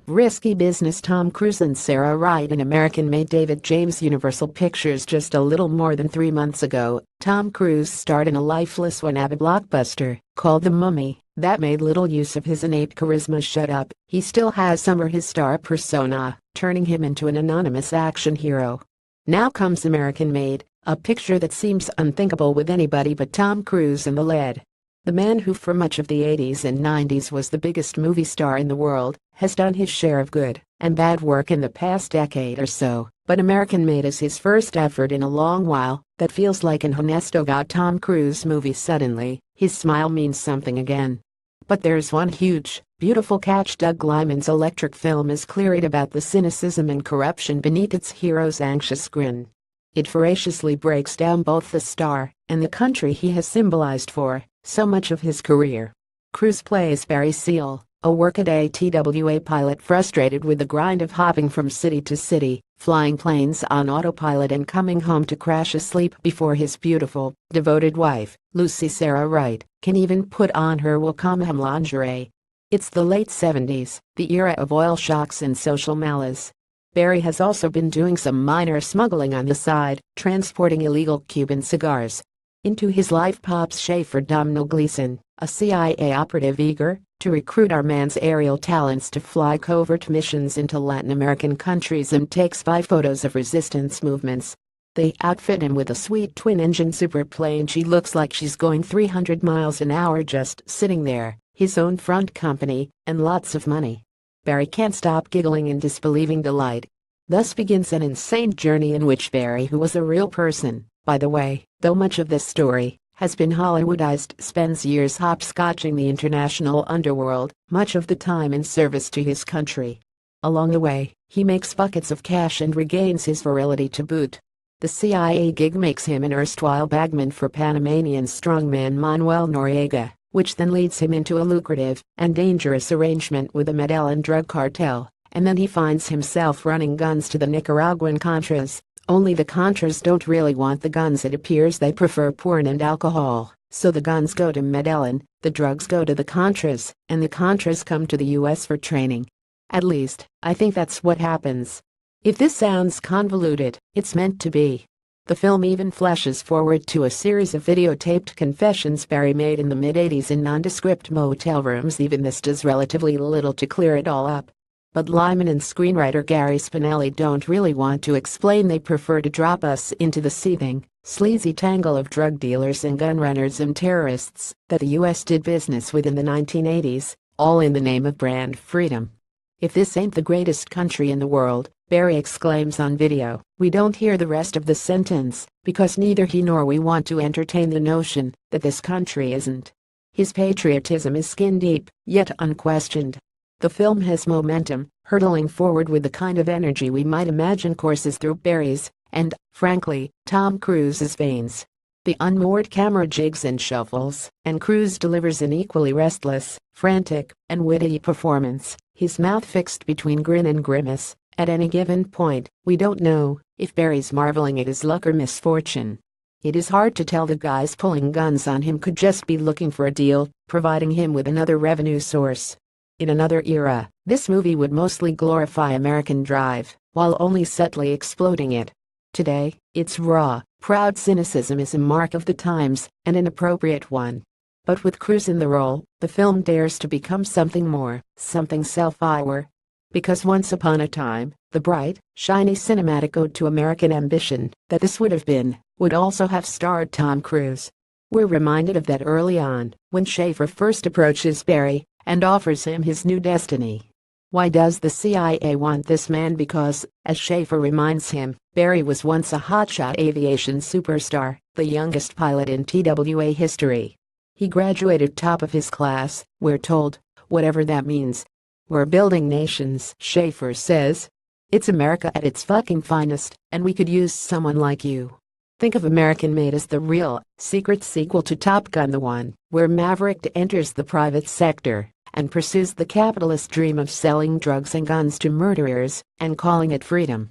Risky business. Tom Cruise and Sarah Wright in American-made David JamesUniversal Pictures. Just a little more than 3 months ago, Tom Cruise starred in a lifeless wannabe blockbuster called The Mummy that made little use of his innate charisma. Shut up, he still has some of his star persona, turning him into an anonymous action hero. Now comes American-Made, a picture that seems unthinkable with anybody but Tom Cruise in the lead. The man who for much of the 80s and 90s was the biggest movie star in the world has done his share of good and bad work in the past decade or so, but American-Made is his first effort in a long while that feels like an honest-to-God Tom Cruise movie. Suddenly, his smile means something again. But there's one huge, beautiful catch. Doug Liman's electric film is clear about the cynicism and corruption beneath its hero's anxious grin. It voraciously breaks down both the star and the country he has symbolized for so much of his career. Cruise plays Barry Seal, a workaday TWA pilot frustrated with the grind of hopping from city to city, flying planes on autopilot and coming home to crash asleep before his beautiful, devoted wife, Lucy Sarah Wright, can even put on her welcome lingerie. It's the late 70s, the era of oil shocks and social malaise. Barry has also been doing some minor smuggling on the side, transporting illegal Cuban cigars. Into his life pops Schaefer Domhnall Gleeson, a CIA operative eager to recruit our man's aerial talents to fly covert missions into Latin American countries and take spy photos of resistance movements. They outfit him with a sweet twin-engine superplane. She looks like she's going 300 miles an hour just sitting there, his own front company, and lots of money. Barry can't stop giggling in disbelieving delight. Thus begins an insane journey in which Barry, who was a real person, by the way, though much of this story has been Hollywoodized, spends years hopscotching the international underworld, much of the time in service to his country. Along the way, he makes buckets of cash and regains his virility to boot. The CIA gig makes him an erstwhile bagman for Panamanian strongman Manuel Noriega, which then leads him into a lucrative and dangerous arrangement with the Medellin drug cartel, and then he finds himself running guns to the Nicaraguan Contras. Only the Contras don't really want the guns. It appears they prefer porn and alcohol, so the guns go to Medellin, the drugs go to the Contras, and the Contras come to the US for training. At least, I think that's what happens. If this sounds convoluted, it's meant to be. The film even flashes forward to a series of videotaped confessions Barry made in the mid-80s in nondescript motel rooms. Even this does relatively little to clear it all up. But Liman and screenwriter Gary Spinelli don't really want to explain. They prefer to drop us into the seething, sleazy tangle of drug dealers and gun runners and terrorists that the US did business with in the 1980s, all in the name of brand freedom. If this ain't the greatest country in the world, Barry exclaims on video, we don't hear the rest of the sentence, because neither he nor we want to entertain the notion that this country isn't. His patriotism is skin deep, yet unquestioned. The film has momentum, hurtling forward with the kind of energy we might imagine courses through Barry's, and, frankly, Tom Cruise's veins. The unmoored camera jigs and shuffles, and Cruise delivers an equally restless, frantic, and witty performance, his mouth fixed between grin and grimace. At any given point, we don't know if Barry's marveling at his luck or misfortune. It is hard to tell. The guys pulling guns on him could just be looking for a deal, providing him with another revenue source. In another era, this movie would mostly glorify American drive, while only subtly exploiting it. Today, its raw, proud cynicism is a mark of the times, and an appropriate one. But with Cruise in the role, the film dares to become something more, something self-aware. Because once upon a time, the bright, shiny cinematic ode to American ambition that this would have been, would also have starred Tom Cruise. We're reminded of that early on, when Schaefer first approaches Barry and offers him his new destiny. Why does the CIA want this man? Because, as Schaefer reminds him, Barry was once a hotshot aviation superstar, the youngest pilot in TWA history. He graduated top of his class, we're told, whatever that means. We're building nations, Schaefer says. It's America at its fucking finest, and we could use someone like you. Think of American-Made as the real, secret sequel to Top Gun, the one where Maverick enters the private sector and pursues the capitalist dream of selling drugs and guns to murderers and calling it freedom.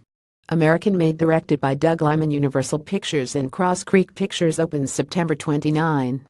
American-Made, directed by Doug Liman. Universal Pictures and Cross Creek Pictures, opens September 29.